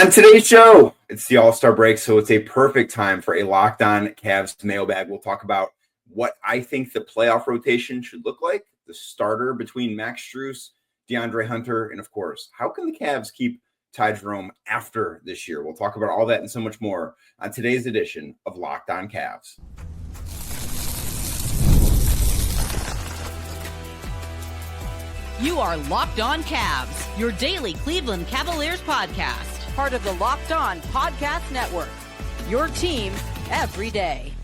On today's show, it's the All-Star break, so it's a perfect time for a Locked On Cavs mailbag. We'll talk about what I think the playoff rotation should look like, the starter between Max Strus, DeAndre Hunter, and of course, how can the Cavs keep Ty Jerome after this year? We'll talk about all that and so much more on today's edition of Locked On Cavs. You are Locked On Cavs, your daily Cleveland Cavaliers podcast. Part of the Locked On Podcast Network, your team every day.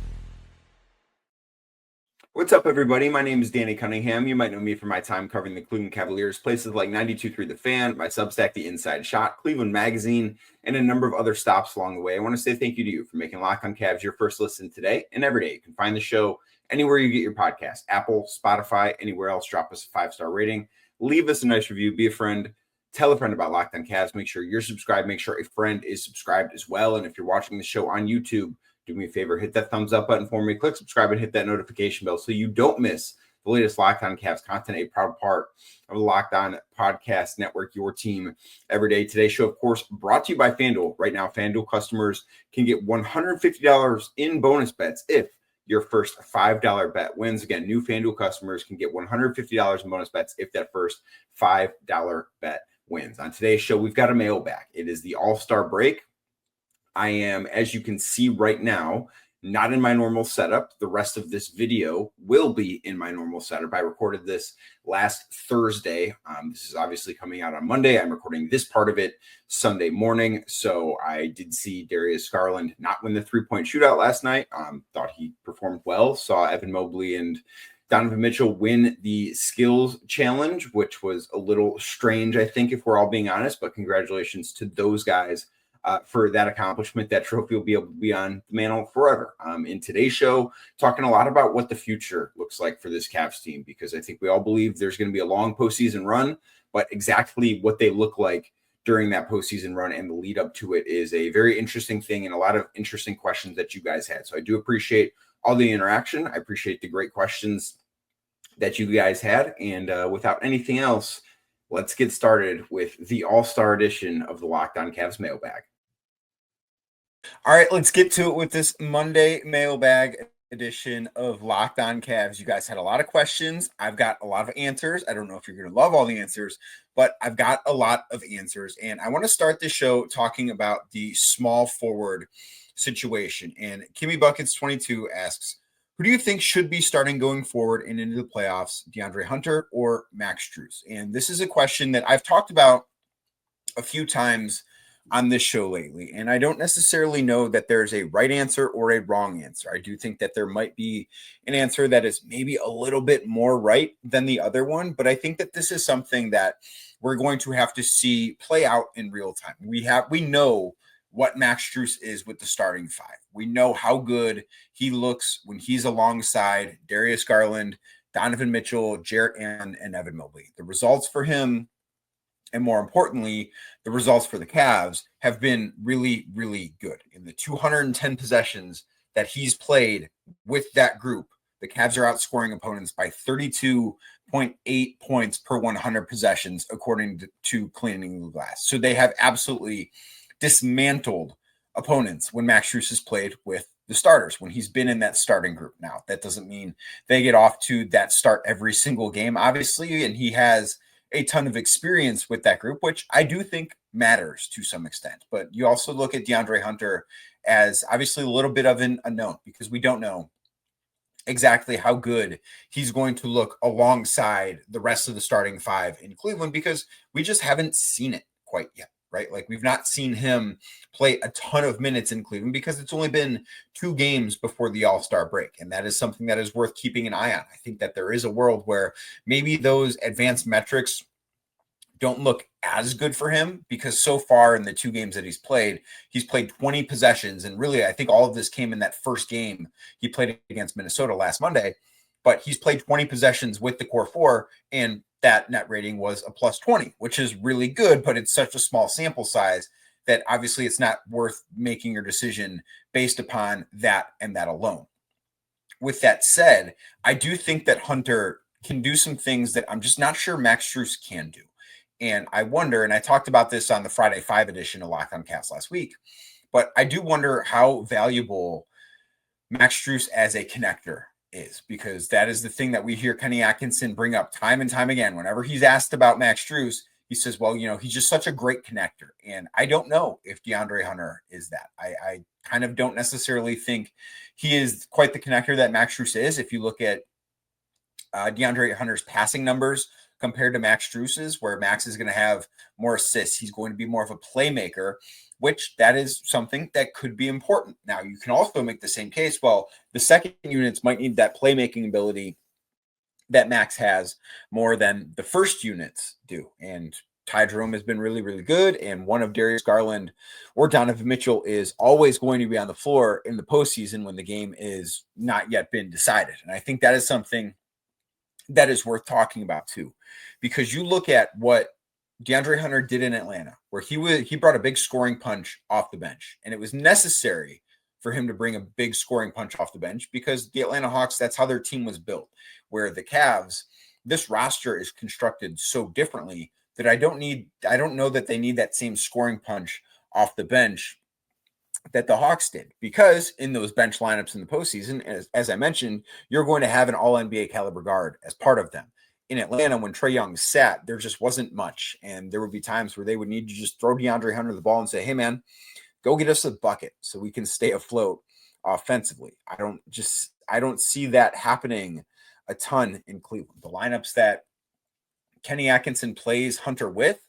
What's up, everybody? My name is Danny Cunningham. You might know me from my time covering the Cleveland Cavaliers, places like 92.3 The Fan, my Substack, The Inside Shot, Cleveland Magazine, and a number of other stops along the way. I want to say thank you to you for making Locked On Cavs your first listen today and every day. You can find the show anywhere you get your podcast, Apple, Spotify, anywhere else. Drop us a 5-star rating. Leave us a nice review. Be a friend. Tell a friend about Locked On Cavs. Make sure you're subscribed. Make sure a friend is subscribed as well. And if you're watching the show on YouTube, do me a favor, hit that thumbs up button for me. Click subscribe and hit that notification bell so you don't miss the latest Locked On Cavs content, a proud part of the Locked On Podcast Network, your team every day. Today's show, of course, brought to you by FanDuel. Right now, FanDuel customers can get $150 in bonus bets if your first $5 bet wins. Again, new FanDuel customers can get $150 in bonus bets if that first $5 bet wins. On today's show, we've got a mailbag. It is the All-Star break. I am, as you can see right now, not in my normal setup. The rest of this video will be in my normal setup. I recorded this last Thursday. This is obviously coming out on Monday. I'm recording this part of it Sunday morning. So I did see Darius Garland not win the three-point shootout last night. Thought he performed well. Saw Evan Mobley and Donovan Mitchell win the skills challenge, which was a little strange, I think, if we're all being honest. But congratulations to those guys for that accomplishment. That trophy will be able to be on the mantle forever. In today's show, talking a lot about what the future looks like for this Cavs team, because I think we all believe there's going to be a long postseason run, but exactly what they look like during that postseason run and the lead up to it is a very interesting thing and a lot of interesting questions that you guys had. So I do appreciate all the interaction. I appreciate the great questions that you guys had. And without anything else, let's get started with the All-Star edition of the Locked On Cavs mailbag. All right, let's get to it with this Monday mailbag edition of Locked On Cavs. You guys had a lot of questions. I've got a lot of answers. I don't know if you're going to love all the answers, but I've got a lot of answers. And I want to start the show talking about the small forward situation. And Kimmy Buckets 22 asks, who do you think should be starting going forward and into the playoffs, DeAndre Hunter or Max Strus? And this is a question that I've talked about a few times on this show lately. And I don't necessarily know that there's a right answer or a wrong answer. I do think that there might be an answer that is maybe a little bit more right than the other one. But I think that this is something that we're going to have to see play out in real time. We know what Max Strus is with the starting five. We know how good he looks when he's alongside Darius Garland, Donovan Mitchell, Jarrett Allen, and Evan Mobley. The results for him, and more importantly, the results for the Cavs have been really, really good. In the 210 possessions that he's played with that group, the Cavs are outscoring opponents by 32.8 points per 100 possessions, according to Cleaning the Glass. So they have absolutely dismantled opponents when Max Strus has played with the starters, when he's been in that starting group. Now, that doesn't mean they get off to that start every single game, obviously, and he has a ton of experience with that group, which I do think matters to some extent. But you also look at DeAndre Hunter as obviously a little bit of an unknown, because we don't know exactly how good he's going to look alongside the rest of the starting five in Cleveland, because we just haven't seen it quite yet. Right? Like, we've not seen him play a ton of minutes in Cleveland because it's only been 2 games before the All-Star break. And that is something that is worth keeping an eye on. I think that there is a world where maybe those advanced metrics don't look as good for him, because so far in the 2 games that he's played 20 possessions. And really, I think all of this came in that first game he played against Minnesota last Monday. But he's played 20 possessions with the core 4, and that net rating was a plus 20, which is really good, but it's such a small sample size that obviously it's not worth making your decision based upon that and that alone. With that said, I do think that Hunter can do some things that I'm just not sure Max Strus can do. And I wonder, and I talked about this on the Friday 5 edition of Locked On Cavs last week, but I do wonder how valuable Max Strus as a connector is, because that is the thing that we hear Kenny Atkinson bring up time and time again. Whenever he's asked about Max Strus, he says, well, he's just such a great connector. And I don't know if DeAndre Hunter is that. I kind of don't necessarily think he is quite the connector that Max Strus is. If you look at DeAndre Hunter's passing numbers compared to Max Strus's, where Max is going to have more assists, he's going to be more of a playmaker, which that is something that could be important. Now, you can also make the same case. Well, the second units might need that playmaking ability that Max has more than the first units do. And Ty Jerome has been really, really good. And one of Darius Garland or Donovan Mitchell is always going to be on the floor in the postseason when the game is not yet been decided. And I think that is something that is worth talking about too, because you look at what DeAndre Hunter did in Atlanta, where he brought a big scoring punch off the bench, and it was necessary for him to bring a big scoring punch off the bench because the Atlanta Hawks, that's how their team was built. Where the Cavs, this roster is constructed so differently that I don't know that they need that same scoring punch off the bench that the Hawks did, because in those bench lineups in the postseason, as I mentioned, you're going to have an all-NBA caliber guard as part of them. In Atlanta, when Trae Young sat, there just wasn't much. And there would be times where they would need to just throw DeAndre Hunter the ball and say, hey, man, go get us a bucket so we can stay afloat offensively. I don't see that happening a ton in Cleveland. The lineups that Kenny Atkinson plays Hunter with,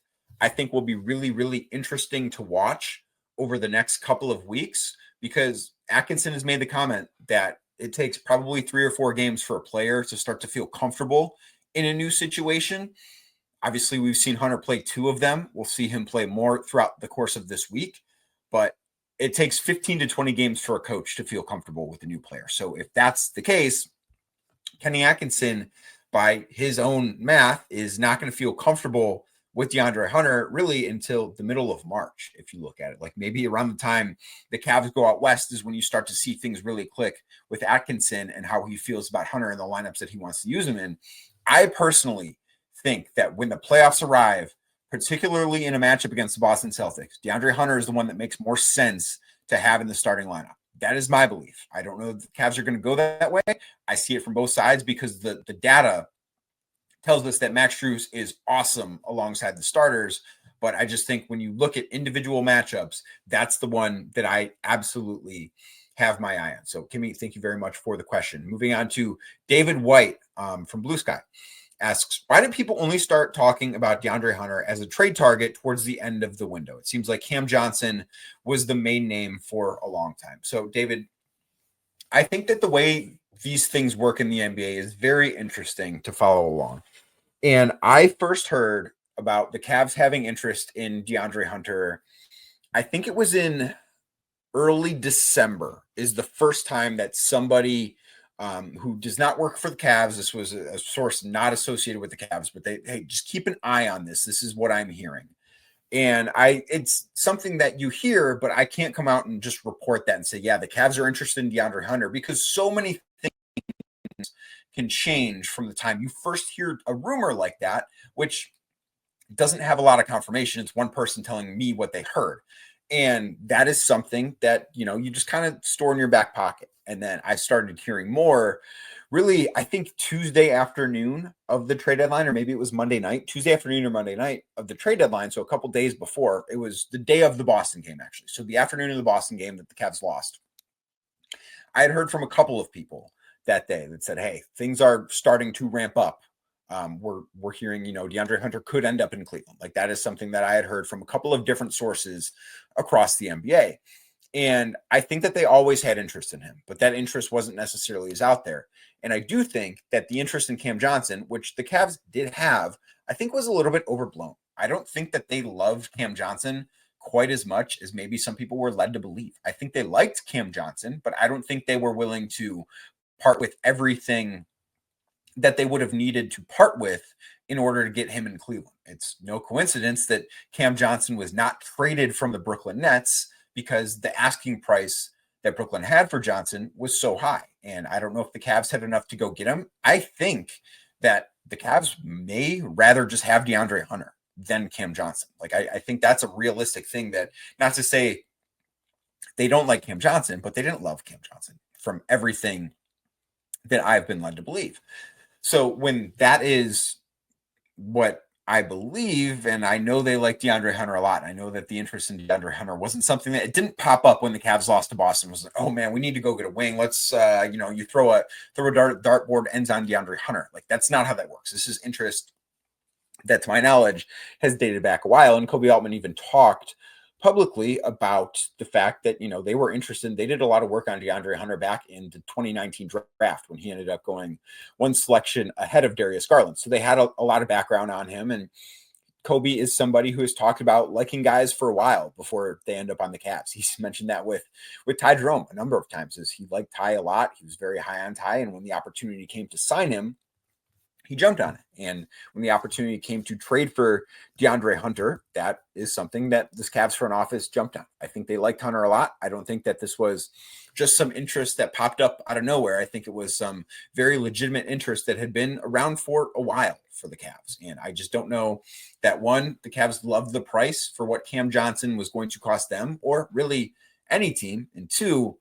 I think will be really, really interesting to watch over the next couple of weeks, because Atkinson has made the comment that it takes probably 3 or 4 games for a player to start to feel comfortable in a new situation. Obviously, we've seen Hunter play 2 of them. We'll see him play more throughout the course of this week, but it takes 15 to 20 games for a coach to feel comfortable with a new player. So if that's the case, Kenny Atkinson, by his own math, is not going to feel comfortable with DeAndre Hunter really until the middle of March. If you look at it, like maybe around the time the Cavs go out west is when you start to see things really click with Atkinson and how he feels about Hunter and the lineups that he wants to use him in. I personally think that when the playoffs arrive, particularly in a matchup against the Boston Celtics, DeAndre Hunter is the one that makes more sense to have in the starting lineup. That is my belief. I don't know if the Cavs are going to go that way. I see it from both sides because the data tells us that Max Strus is awesome alongside the starters. But I just think when you look at individual matchups, that's the one that I absolutely have my eye on. So, Kimmy, thank you very much for the question. Moving on to David White from Blue Sky asks, why did people only start talking about DeAndre Hunter as a trade target towards the end of the window? It seems like Cam Johnson was the main name for a long time. So, David, I think that the way these things work in the NBA is very interesting to follow along. And I first heard about the Cavs having interest in DeAndre Hunter, I think it was in early December, is the first time that somebody who does not work for the Cavs, this was a source not associated with the Cavs, but hey, just keep an eye on this. This is what I'm hearing. And it's something that you hear, but I can't come out and just report that and say, yeah, the Cavs are interested in DeAndre Hunter, because so many things can change from the time you first hear a rumor like that, which doesn't have a lot of confirmation. It's one person telling me what they heard. And that is something that, you just kind of store in your back pocket. And then I started hearing more, really, I think Tuesday afternoon of the trade deadline, or maybe it was Monday night, Tuesday afternoon or Monday night of the trade deadline. So a couple days before, it was the day of the Boston game, actually. So the afternoon of the Boston game that the Cavs lost. I had heard from a couple of people that day that said, hey, things are starting to ramp up. We're hearing, DeAndre Hunter could end up in Cleveland. Like, that is something that I had heard from a couple of different sources across the NBA. And I think that they always had interest in him, but that interest wasn't necessarily as out there. And I do think that the interest in Cam Johnson, which the Cavs did have, I think was a little bit overblown. I don't think that they loved Cam Johnson quite as much as maybe some people were led to believe. I think they liked Cam Johnson, but I don't think they were willing to part with everything that they would have needed to part with in order to get him in Cleveland. It's no coincidence that Cam Johnson was not traded from the Brooklyn Nets, because the asking price that Brooklyn had for Johnson was so high. And I don't know if the Cavs had enough to go get him. I think that the Cavs may rather just have DeAndre Hunter. than Cam Johnson. Like, I think that's a realistic thing, that not to say they don't like Cam Johnson, but they didn't love Cam Johnson from everything that I've been led to believe. So when that is what I believe, and I know they like DeAndre Hunter a lot. I know that the interest in DeAndre Hunter wasn't something that, it didn't pop up when the Cavs lost to Boston. It was like, oh man, we need to go get a wing. Let's, you throw a dartboard ends on DeAndre Hunter. Like, that's not how that works. This is interest that, to my knowledge, has dated back a while. And Kobe Altman even talked publicly about the fact that, they were interested. They did a lot of work on DeAndre Hunter back in the 2019 draft when he ended up going one selection ahead of Darius Garland. So they had a lot of background on him. And Kobe is somebody who has talked about liking guys for a while before they end up on the Cavs. He's mentioned that with Ty Jerome a number of times, as he liked Ty a lot. He was very high on Ty. And when the opportunity came to sign him, he jumped on it. And when the opportunity came to trade for DeAndre Hunter, that is something that this Cavs front office jumped on. I think they liked Hunter a lot. I don't think that this was just some interest that popped up out of nowhere. I think it was some very legitimate interest that had been around for a while for the Cavs. And I just don't know that, one, the Cavs loved the price for what Cam Johnson was going to cost them, or really any team. And two,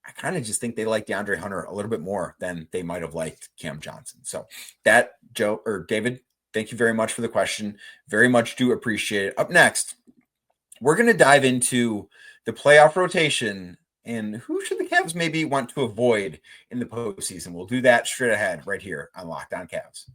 I kind of just think they like DeAndre Hunter a little bit more than they might have liked Cam Johnson. So that, Joe or David, thank you very much for the question. Very much do appreciate it. Up next, we're going to dive into the playoff rotation and who should the Cavs maybe want to avoid in the postseason. We'll do that straight ahead right here on Locked On Cavs.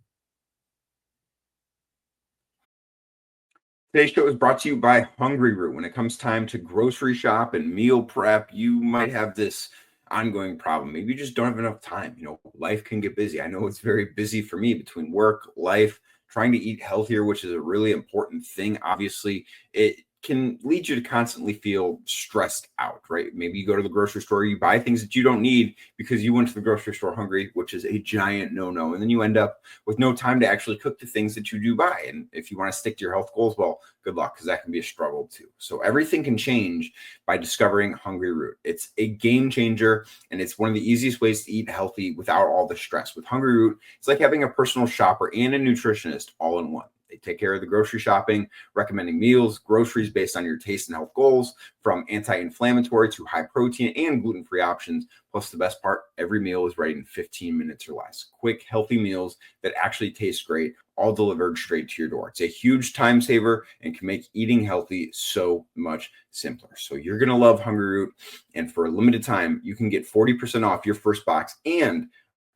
Today's show is brought to you by Hungry Root. When it comes time to grocery shop and meal prep, you might have this ongoing problem. Maybe you just don't have enough time. Life can get busy. I know it's very busy for me between work, life, trying to eat healthier, which is a really important thing. Obviously, it can lead you to constantly feel stressed out, right? Maybe you go to the grocery store, you buy things that you don't need because you went to the grocery store hungry, which is a giant no-no. And then you end up with no time to actually cook the things that you do buy. And if you want to stick to your health goals, well, good luck, because that can be a struggle too. So everything can change by discovering Hungry Root. It's a game changer, and it's one of the easiest ways to eat healthy without all the stress. With Hungry Root, it's like having a personal shopper and a nutritionist all in one. They take care of the grocery shopping, recommending meals, groceries based on your taste and health goals, from anti-inflammatory to high protein and gluten-free options. Plus, the best part, every meal is ready in 15 minutes or less. Quick, healthy meals that actually taste great, all delivered straight to your door. It's a huge time saver and can make eating healthy so much simpler. So you're going to love Hungry Root. And for a limited time, you can get 40% off your first box and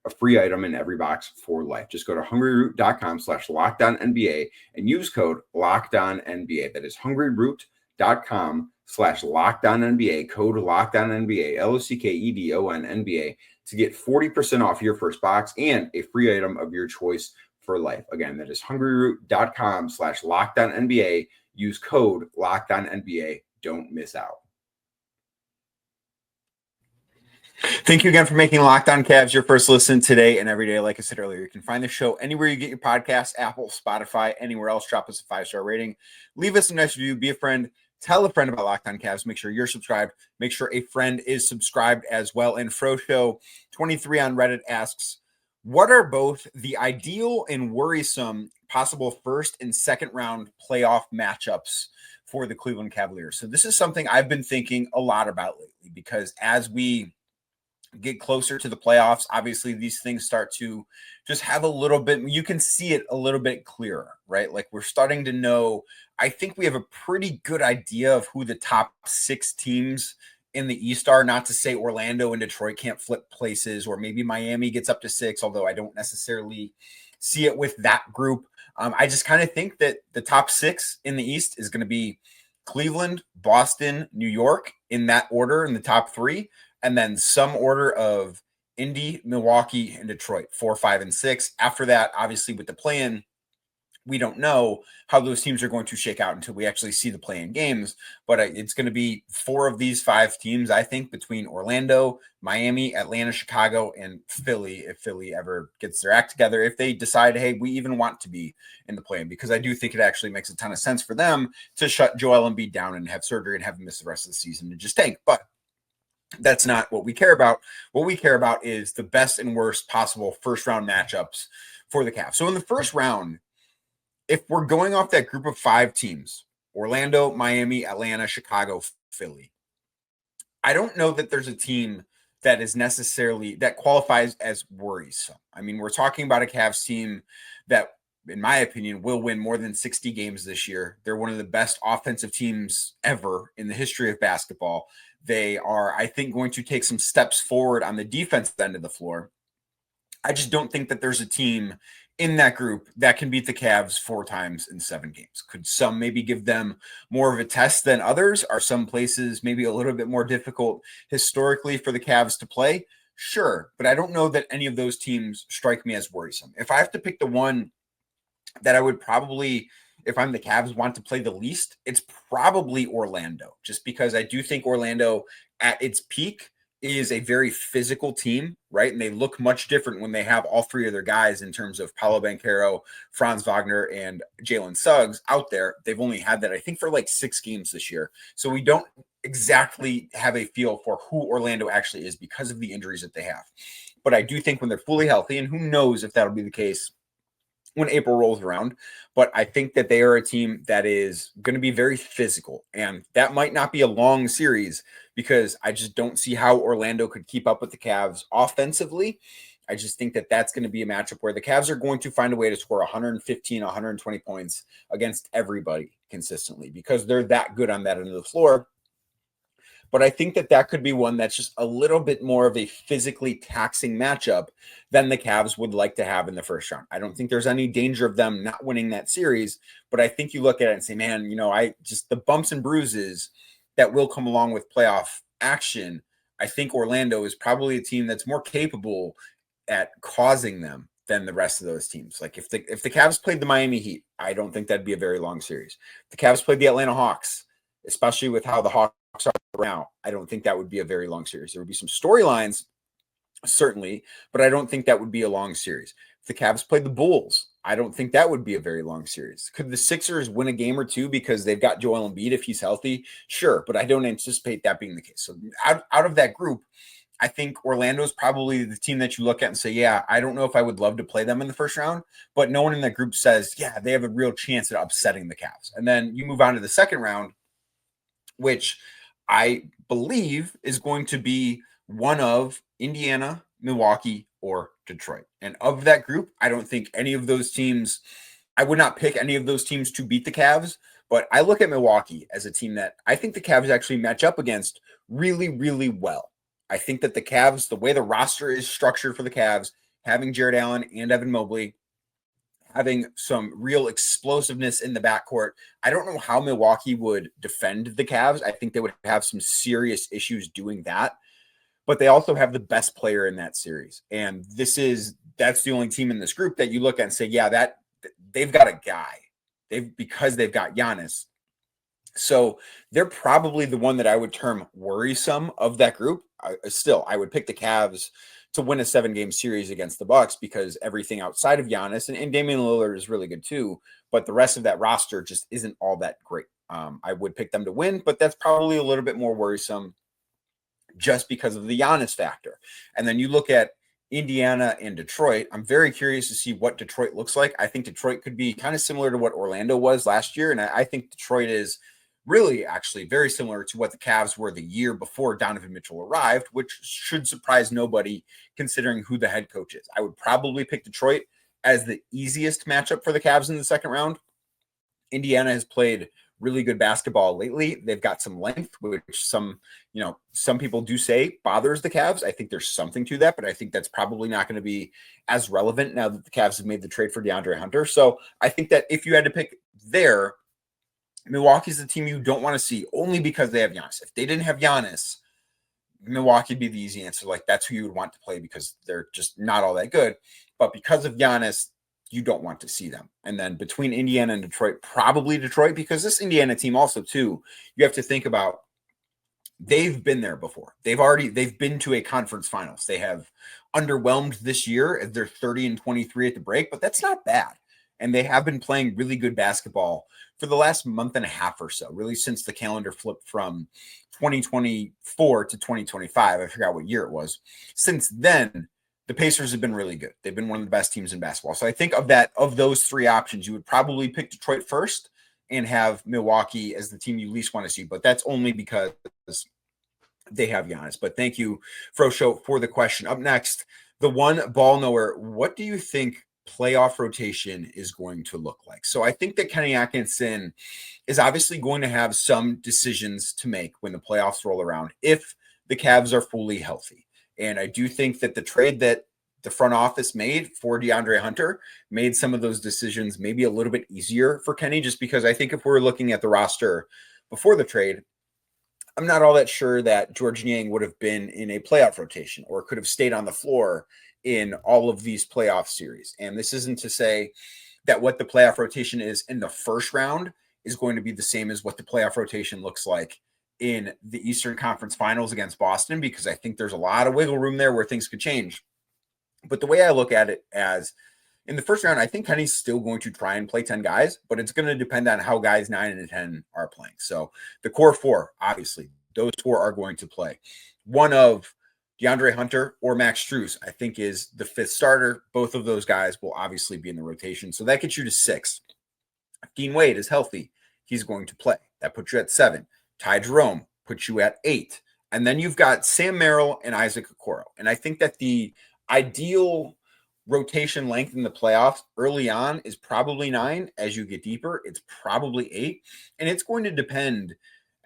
a free item in every box for life. Just go to hungryroot.com/LockedOnNBA and use code LockedOnNBA. That is hungryroot.com/LockedOnNBA, code LockedOnNBA, LOCKEDONNBA, to get 40% off your first box and a free item of your choice for life. Again, that is hungryroot.com/LockedOnNBA. Use code LockedOnNBA. Don't miss out. Thank you again for making Locked On Cavs your first listen today and every day. Like I said earlier, you can find the show anywhere you get your podcasts, Apple, Spotify, anywhere else. Drop us a 5-star rating. Leave us a nice review. Be a friend. Tell a friend about Locked On Cavs. Make sure you're subscribed. Make sure a friend is subscribed as well. And Froshow23 on Reddit asks, what are both the ideal and worrisome possible first and second round playoff matchups for the Cleveland Cavaliers? So this is something I've been thinking a lot about lately, because as we get closer to the playoffs, obviously these things start to just have a little bit, you can see it a little bit clearer, right? Like, we're starting to know, I think we have a pretty good idea of who the top 6 teams in the East are. Not to say Orlando and Detroit can't flip places, or maybe Miami gets up to 6, although I don't necessarily see it with that group. I just kind of think that the top 6 in the East is going to be Cleveland, Boston, New York, in that order, in the top 3. And then some order of Indy, Milwaukee, and Detroit, 4, 5, and 6. After that, obviously with the play-in, we don't know how those teams are going to shake out until we actually see the play-in games. But it's going to be 4 of these 5 teams, I think, between Orlando, Miami, Atlanta, Chicago, and Philly, if Philly ever gets their act together, if they decide, hey, we even want to be in the play-in, because I do think it actually makes a ton of sense for them to shut Joel Embiid down and have surgery and have him miss the rest of the season and just tank. But that's not what we care about. What we care about is the best and worst possible first round matchups for the Cavs. So in the first round, if we're going off that group of 5 teams, Orlando, Miami, Atlanta, Chicago, Philly, I don't know that there's a team that is necessarily that qualifies as worrisome. I mean, we're talking about a Cavs team that, in my opinion, will win more than 60 games this year. They're one of the best offensive teams ever in the history of basketball. They are, I think, going to take some steps forward on the defensive end of the floor. I just don't think that there's a team in that group that can beat the Cavs 4 times in 7 games. Could some maybe give them more of a test than others? Are some places maybe a little bit more difficult historically for the Cavs to play? Sure, but I don't know that any of those teams strike me as worrisome. If I have to pick the one that I would probably, if I'm the Cavs, want to play the least, it's probably Orlando, just because I do think Orlando at its peak is a very physical team, right? And they look much different when they have all 3 of their guys in terms of Paolo Banchero, Franz Wagner, and Jalen Suggs out there. They've only had that, I think, for like 6 games this year. So we don't exactly have a feel for who Orlando actually is because of the injuries that they have. But I do think when they're fully healthy, and who knows if that'll be the case when April rolls around, but I think that they are a team that is going to be very physical, and that might not be a long series because I just don't see how Orlando could keep up with the Cavs offensively. I just think that that's going to be a matchup where the Cavs are going to find a way to score 115, 120 points against everybody consistently because they're that good on that end of the floor. But I think that that could be one that's just a little bit more of a physically taxing matchup than the Cavs would like to have in the first round. I don't think there's any danger of them not winning that series, but I think you look at it and say, man, you know, I just the bumps and bruises that will come along with playoff action. I think Orlando is probably a team that's more capable at causing them than the rest of those teams. Like if the Cavs played the Miami Heat, I don't think that'd be a very long series. If the Cavs played the Atlanta Hawks, especially with how the Hawks are now, I don't think that would be a very long series. There would be some storylines, certainly, but I don't think that would be a long series. If the Cavs played the Bulls, I don't think that would be a very long series. Could the Sixers win a game or two because they've got Joel Embiid if he's healthy? Sure, but I don't anticipate that being the case. So out of that group, I think Orlando is probably the team that you look at and say, yeah, I don't know if I would love to play them in the first round, but no one in that group says, yeah, they have a real chance at upsetting the Cavs. And then you move on to the second round, which I believe is going to be one of Indiana, Milwaukee, or Detroit. And of that group, I don't think any of those teams, I would not pick any of those teams to beat the Cavs, but I look at Milwaukee as a team that I think the Cavs actually match up against really, really well. I think that the Cavs, the way the roster is structured for the Cavs, having Jared Allen and Evan Mobley, having some real explosiveness in the backcourt. I don't know how Milwaukee would defend the Cavs. I think they would have some serious issues doing that. But they also have the best player in that series. And that's the only team in this group that you look at and say, yeah, that they've got a guy. Because they've got Giannis. So they're probably the one that I would term worrisome of that group. I would pick the Cavs to win a 7-game series against the Bucks because everything outside of Giannis and Damian Lillard is really good too, but the rest of that roster just isn't all that great. I would pick them to win, but that's probably a little bit more worrisome just because of the Giannis factor. And then you look at Indiana and Detroit. I'm very curious to see what Detroit looks like. I think Detroit could be kind of similar to what Orlando was last year, and I think Detroit is really actually very similar to what the Cavs were the year before Donovan Mitchell arrived, which should surprise nobody considering who the head coach is. I would probably pick Detroit as the easiest matchup for the Cavs in the second round. Indiana has played really good basketball lately. They've got some length, which some people do say bothers the Cavs. I think there's something to that, but I think that's probably not going to be as relevant now that the Cavs have made the trade for DeAndre Hunter. So I think that if you had to pick there, Milwaukee's the team you don't want to see only because they have Giannis. If they didn't have Giannis, Milwaukee would be the easy answer. Like that's who you would want to play because they're just not all that good. But because of Giannis, you don't want to see them. And then between Indiana and Detroit, probably Detroit, because this Indiana team also too, you have to think about they've been there before. They've been to a conference finals. They have underwhelmed this year as they're 30-23 at the break, but that's not bad. And they have been playing really good basketball for the last month and a half or so, really since the calendar flipped from 2024 to 2025. I forgot what year it was. Since then, the Pacers have been really good. They've been one of the best teams in basketball. So I think of those three options, you would probably pick Detroit first and have Milwaukee as the team you least want to see. But that's only because they have Giannis. But thank you, Frosho, for the question. Up next, the one ball knower. What do you think playoff rotation is going to look like? So I think that Kenny Atkinson is obviously going to have some decisions to make when the playoffs roll around if the Cavs are fully healthy. And I do think that the trade that the front office made for DeAndre Hunter made some of those decisions maybe a little bit easier for Kenny, just because I think if we're looking at the roster before the trade, I'm not all that sure that George Niang would have been in a playoff rotation or could have stayed on the floor in all of these playoff series. And this isn't to say that what the playoff rotation is in the first round is going to be the same as what the playoff rotation looks like in the Eastern Conference Finals against Boston, because I think there's a lot of wiggle room there where things could change. But the way I look at it as in the first round, I think Kenny's still going to try and play 10 guys, but it's going to depend on how guys 9 and 10 are playing. So the core 4, obviously, those 4 are going to play. One of DeAndre Hunter or Max Strus, I think, is the 5th starter. Both of those guys will obviously be in the rotation. So that gets you to 6. If Dean Wade is healthy, he's going to play. That puts you at 7. Ty Jerome puts you at 8. And then you've got Sam Merrill and Isaac Okoro. And I think that the ideal rotation length in the playoffs early on is probably 9. As you get deeper, it's probably 8. And it's going to depend,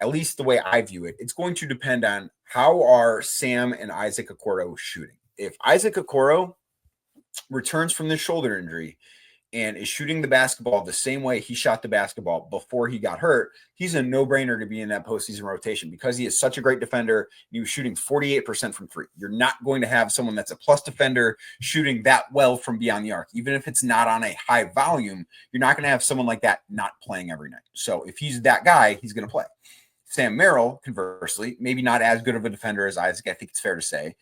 at least the way I view it, it's going to depend on how are Sam and Isaac Okoro shooting. If Isaac Okoro returns from this shoulder injury and is shooting the basketball the same way he shot the basketball before he got hurt, he's a no-brainer to be in that postseason rotation because he is such a great defender. He was shooting 48% from 3. You're not going to have someone that's a plus defender shooting that well from beyond the arc. Even if it's not on a high volume, you're not going to have someone like that not playing every night. So if he's that guy, he's going to play. Sam Merrill, conversely, maybe not as good of a defender as Isaac, I think it's fair to say.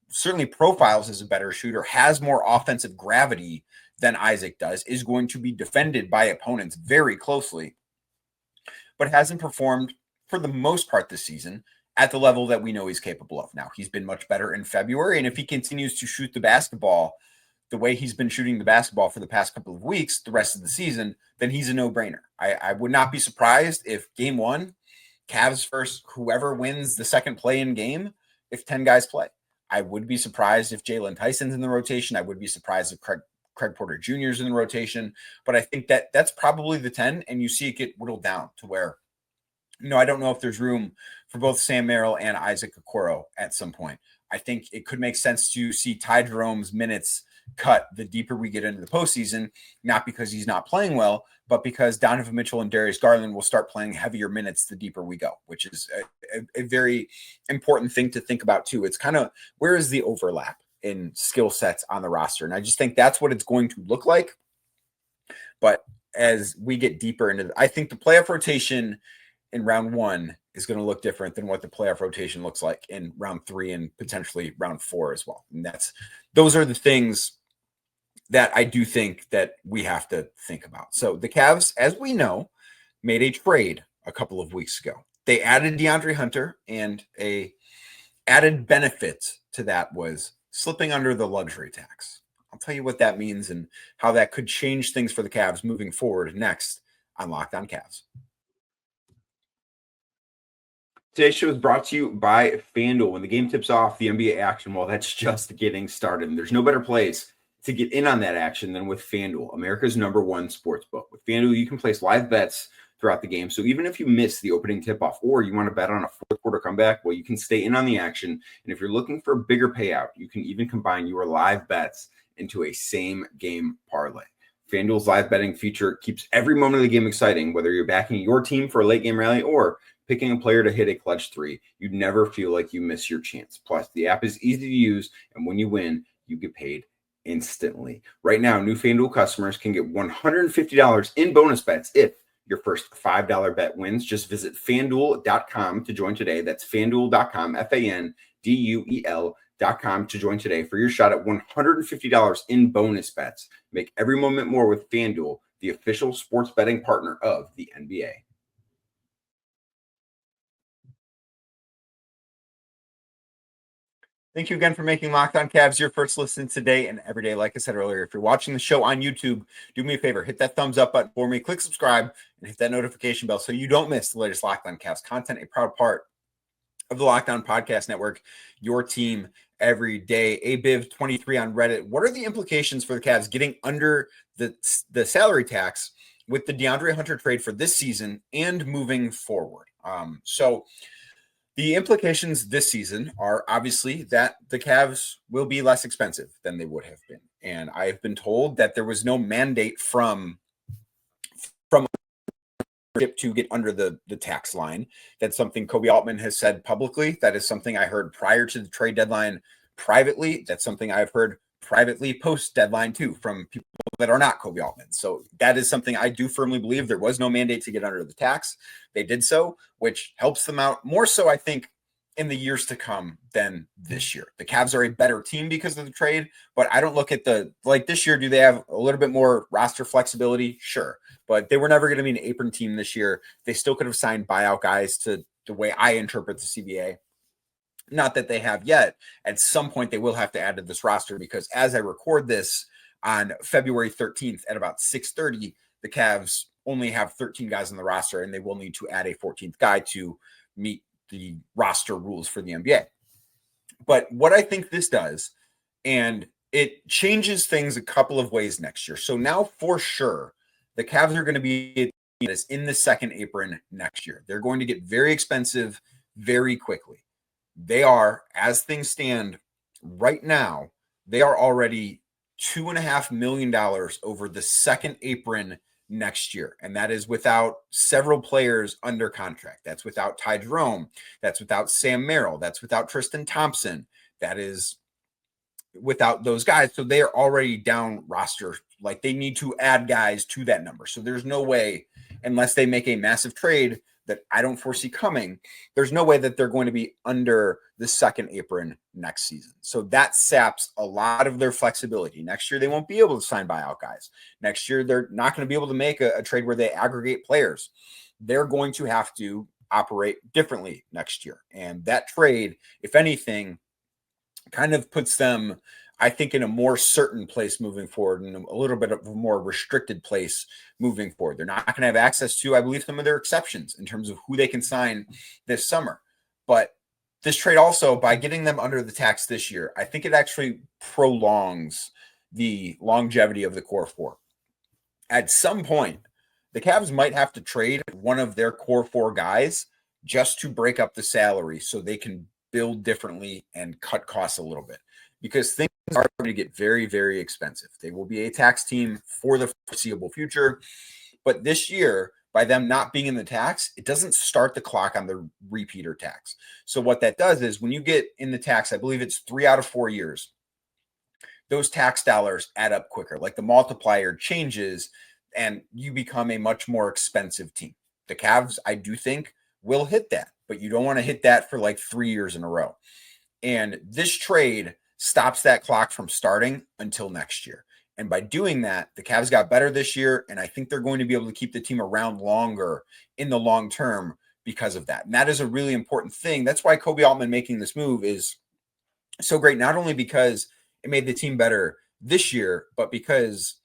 Certainly profiles as a better shooter, has more offensive gravity than Isaac does, is going to be defended by opponents very closely, but hasn't performed for the most part this season at the level that we know he's capable of. Now, he's been much better in February, and if he continues to shoot the basketball the way he's been shooting the basketball for the past couple of weeks, the rest of the season, then he's a no-brainer. I would not be surprised if game 1, Cavs first, whoever wins the second play-in game, if 10 guys play. I would be surprised if Jalen Tyson's in the rotation. I would be surprised if Craig Porter Jr. is in the rotation. But I think that that's probably the 10, and you see it get whittled down to where, I don't know if there's room for both Sam Merrill and Isaac Okoro at some point. I think it could make sense to see Ty Jerome's minutes cut the deeper we get into the postseason, not because he's not playing well, but because Donovan Mitchell and Darius Garland will start playing heavier minutes the deeper we go, which is a very important thing to think about too. It's kind of, where is the overlap in skill sets on the roster? And I just think that's what it's going to look like. But as we get deeper into I think the playoff rotation in round 1 is going to look different than what the playoff rotation looks like in round 3 and potentially round 4 as well. And those are the things that I do think that we have to think about. So the Cavs, as we know, made a trade a couple of weeks ago. They added DeAndre Hunter, and a added benefit to that was slipping under the luxury tax. I'll tell you what that means and how that could change things for the Cavs moving forward next on Locked On Cavs. Today's show is brought to you by FanDuel. When the game tips off, the NBA action, well, that's just getting started. And there's no better place to get in on that action than with FanDuel, America's #1 sports book. With FanDuel, you can place live bets throughout the game. So even if you miss the opening tip-off or you want to bet on a fourth quarter comeback, well, you can stay in on the action. And if you're looking for a bigger payout, you can even combine your live bets into a same-game parlay. FanDuel's live betting feature keeps every moment of the game exciting, whether you're backing your team for a late-game rally or picking a player to hit a clutch 3. You'd never feel like you miss your chance. Plus, the app is easy to use, and when you win, you get paid instantly. Right now, new FanDuel customers can get $150 in bonus bets if your first $5 bet wins. Just visit FanDuel.com to join today. That's FanDuel.com, FanDuel.com to join today for your shot at $150 in bonus bets. Make every moment more with FanDuel, the official sports betting partner of the NBA. Thank you again for making Locked On Cavs your first listen today and every day. Like I said earlier, if you're watching the show on YouTube, do me a favor, hit that thumbs up button for me, click subscribe, and hit that notification bell so you don't miss the latest Locked On Cavs content, a proud part of the Locked On Podcast Network, your team every day. ABIV23 on Reddit. What are the implications for the Cavs getting under the salary tax with the DeAndre Hunter trade for this season and moving forward? So the implications this season are obviously that the Cavs will be less expensive than they would have been. And I've been told that there was no mandate from to get under the tax line. That's something Kobe Altman has said publicly. That is something I heard prior to the trade deadline privately. That's something I've heard privately post deadline too from people that are not Kobe Altman. So that is something I do firmly believe. There was no mandate to get under the tax. They did so, which helps them out more so, I think, in the years to come than this year. The Cavs are a better team because of the trade, but I don't look at this year. Do they have a little bit more roster flexibility? Sure. But they were never going to be an apron team this year. They still could have signed buyout guys to the way I interpret the CBA. Not that they have yet. At some point, they will have to add to this roster because as I record this on February 13th at about 6:30, the Cavs only have 13 guys on the roster, and they will need to add a 14th guy to meet the roster rules for the NBA. But what I think this does, and it changes things a couple of ways next year. So now for sure, the Cavs are going to be in the second apron next year. They're going to get very expensive very quickly. They are, as things stand right now, they are already $2.5 million over the second apron next year. And that is without several players under contract. That's without Ty Jerome. That's without Sam Merrill. That's without Tristan Thompson. That is without those guys. So they are already down roster. Like they need to add guys to that number. So there's no way, unless they make a massive trade that I don't foresee coming, there's no way that they're going to be under the second apron next season. So that saps a lot of their flexibility. Next year, they won't be able to sign buyout guys. Next year, they're not going to be able to make a trade where they aggregate players. They're going to have to operate differently next year. And that trade, if anything, kind of puts them, I think, in a more certain place moving forward and a little bit of a more restricted place moving forward. They're not going to have access to, I believe, some of their exceptions in terms of who they can sign this summer. But this trade also, by getting them under the tax this year, I think it actually prolongs the longevity of the core four. At some point, the Cavs might have to trade one of their core four guys just to break up the salary so they can build differently and cut costs a little bit, because things are going to get very, very expensive. They will be a tax team for the foreseeable future. But this year, by them not being in the tax, it doesn't start the clock on the repeater tax. So what that does is when you get in the tax, I believe it's 3 out of 4 years, those tax dollars add up quicker. Like the multiplier changes and you become a much more expensive team. The Cavs, I do think, will hit that, but you don't want to hit that for like 3 years in a row. And this trade stops that clock from starting until next year. And by doing that, the Cavs got better this year, and I think they're going to be able to keep the team around longer in the long term because of that. And that is a really important thing. That's why Kobe Altman making this move is so great, not only because it made the team better this year, but because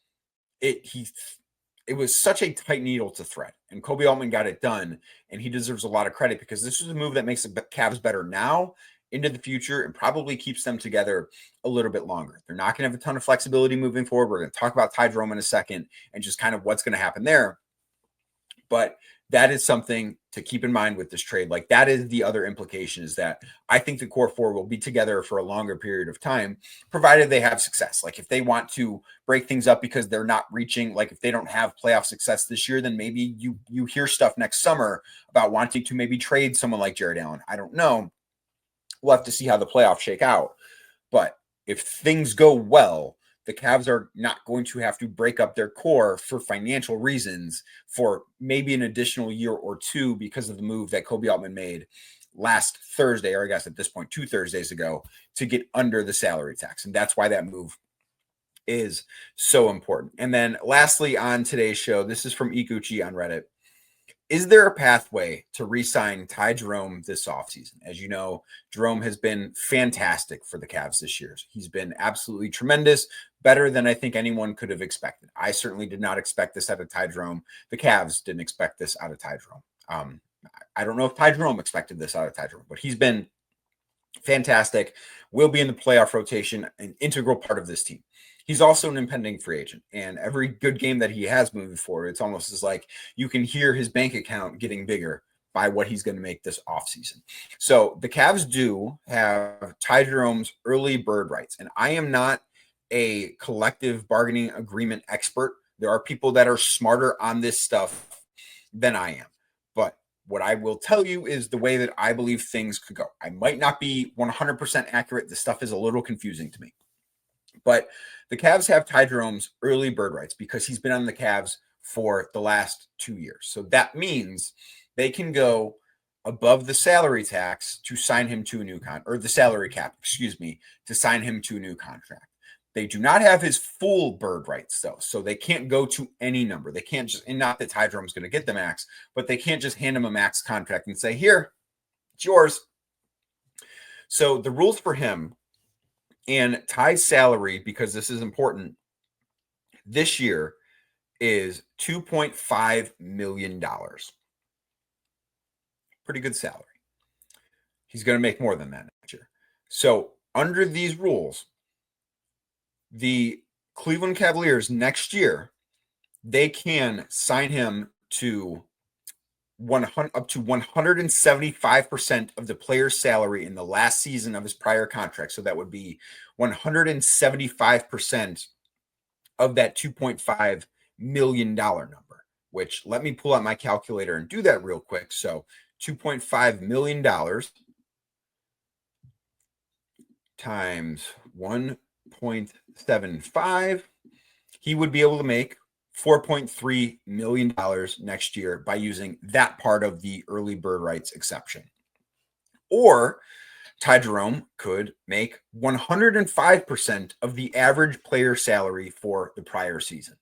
it was such a tight needle to thread. And Kobe Altman got it done, and he deserves a lot of credit because this is a move that makes the Cavs better now, into the future, and probably keeps them together a little bit longer. They're not going to have a ton of flexibility moving forward. We're going to talk about Ty Jerome in a second and just kind of what's going to happen there. But that is something to keep in mind with this trade. Like that is the other implication, is that I think the core four will be together for a longer period of time, provided they have success. Like if they want to break things up because they're not reaching, like if they don't have playoff success this year, then maybe you hear stuff next summer about wanting to maybe trade someone like Jared Allen. I don't know. We'll have to see how the playoffs shake out. But if things go well, the Cavs are not going to have to break up their core for financial reasons for maybe an additional year or two because of the move that Kobe Altman made last Thursday, or I guess at this point, 2 Thursdays ago, to get under the salary tax. And that's why that move is so important. And then lastly on today's show, this is from Iguchi on Reddit. Is there a pathway to re-sign Ty Jerome this offseason? As you know, Jerome has been fantastic for the Cavs this year. He's been absolutely tremendous, better than I think anyone could have expected. I certainly did not expect this out of Ty Jerome. The Cavs didn't expect this out of Ty Jerome. I don't know if Ty Jerome expected this out of Ty Jerome, but he's been fantastic, will be in the playoff rotation, an integral part of this team. He's also an impending free agent, and every good game that he has moving forward, it's almost as like you can hear his bank account getting bigger by what he's going to make this offseason. So the Cavs do have Ty Jerome's early bird rights, and I am not a collective bargaining agreement expert. There are people that are smarter on this stuff than I am, but what I will tell you is the way that I believe things could go. I might not be 100% accurate. This stuff is a little confusing to me. But the Cavs have Ty Jerome's early bird rights because he's been on the Cavs for the last 2 years. So that means they can go above the salary tax to sign him to a new or the salary cap, to sign him to a new contract. They do not have his full bird rights, though. So they can't go to any number. They can't just, and not that Ty Jerome's going to get the max, but they can't just hand him a max contract and say, here, it's yours. So the rules for him and Ty's salary, because this is important, this year is $2.5 million. Pretty good salary. He's going to make more than that next year. So under these rules, the Cleveland Cavaliers next year, they can sign him to up to 175% of the player's salary in the last season of his prior contract. So that would be 175% of that $2.5 million number, which let me pull out my calculator and do that real quick. So $2.5 million times 1.75, he would be able to make $4.3 million next year by using that part of the early bird rights exception. Or Ty Jerome could make 105% of the average player salary for the prior season.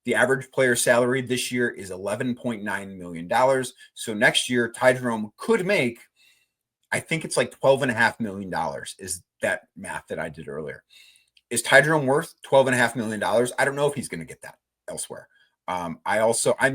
The average player salary this year is $11.9 million. So next year, Ty Jerome could make, I think it's like $12.5 million is that math that I did earlier. Is Ty Jerome worth $12.5 million? I don't know if he's going to get that elsewhere. I'm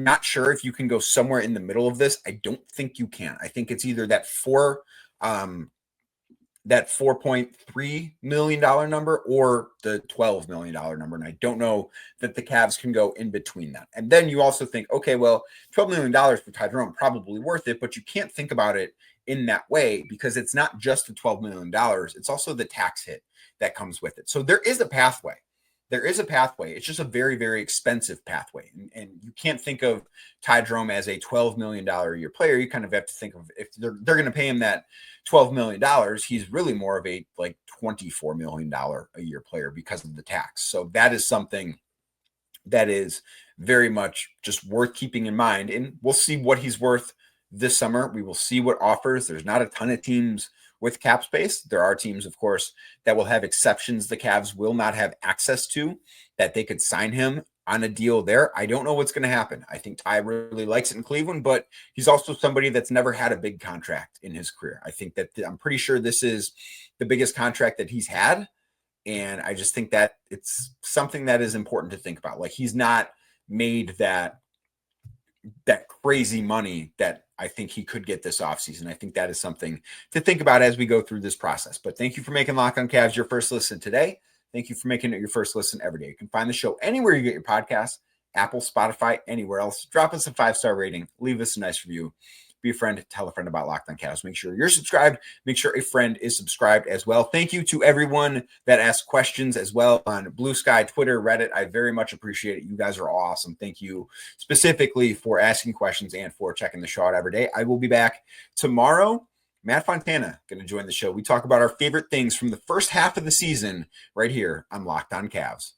not sure if you can go somewhere in the middle of this. I don't think you can. I think it's either that $4.3 million number or the $12 million number. And I don't know that the Cavs can go in between that. And then you also think, okay, well, $12 million for Ty Jerome, probably worth it, but you can't think about it in that way because it's not just the $12 million. It's also the tax hit that comes with it. So there is a pathway. It's just a very, very expensive pathway. And you can't think of Ty Jerome as a $12 million a year player. You kind of have to think of if they're going to pay him that $12 million, he's really more of a like $24 million a year player because of the tax. So that is something that is very much just worth keeping in mind. And we'll see what he's worth this summer. We will see what offers. There's not a ton of teams with cap space. There are teams, of course, that will have exceptions the Cavs will not have access to, that they could sign him on a deal there. I don't know what's going to happen. I think Ty really likes it in Cleveland, but he's also somebody that's never had a big contract in his career. I think that I'm pretty sure this is the biggest contract that he's had. And I just think that it's something that is important to think about. Like he's not made that crazy money that I think he could get this offseason. I think that is something to think about as we go through this process. But thank you for making Locked On Cavs your first listen today. Thank you for making it your first listen every day. You can find the show anywhere you get your podcasts, Apple, Spotify, anywhere else. Drop us a 5-star rating. Leave us a nice review. Be a friend. Tell a friend about Locked On Cavs. Make sure you're subscribed. Make sure a friend is subscribed as well. Thank you to everyone that asked questions as well on Blue Sky, Twitter, Reddit. I very much appreciate it. You guys are awesome. Thank you specifically for asking questions and for checking the show out every day. I will be back tomorrow. Matt Fontana going to join the show. We talk about our favorite things from the first half of the season right here on Locked On Cavs.